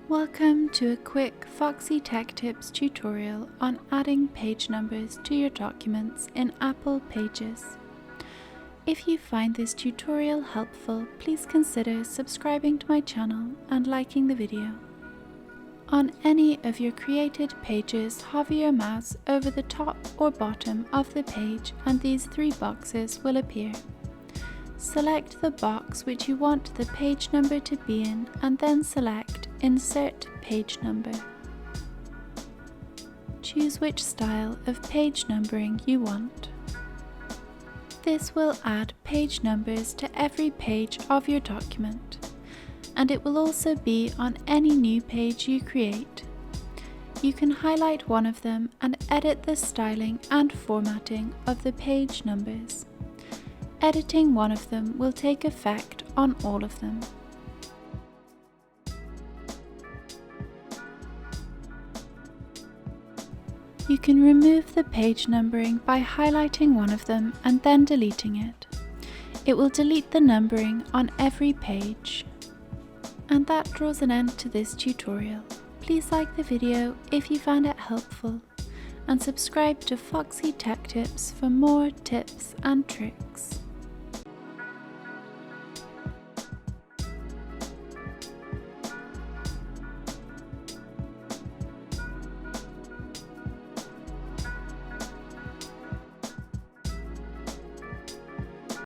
Welcome to a quick Foxy Tech Tips tutorial on adding page numbers to your documents in Apple Pages. If you find this tutorial helpful, please consider subscribing to my channel and liking the video. On any of your created pages, hover your mouse over the top or bottom of the page and these three boxes will appear. Select the box which you want the page number to be in and then select Insert Page Number. Choose which style of page numbering you want. This will add page numbers to every page of your document, and it will also be on any new page you create. You can highlight one of them and edit the styling and formatting of the page numbers. Editing one of them will take effect on all of them. You can remove the page numbering by highlighting one of them and then deleting it. It will delete the numbering on every page. And that draws an end to this tutorial. Please like the video if you found it helpful, and subscribe to Foxy Tech Tips for more tips and tricks.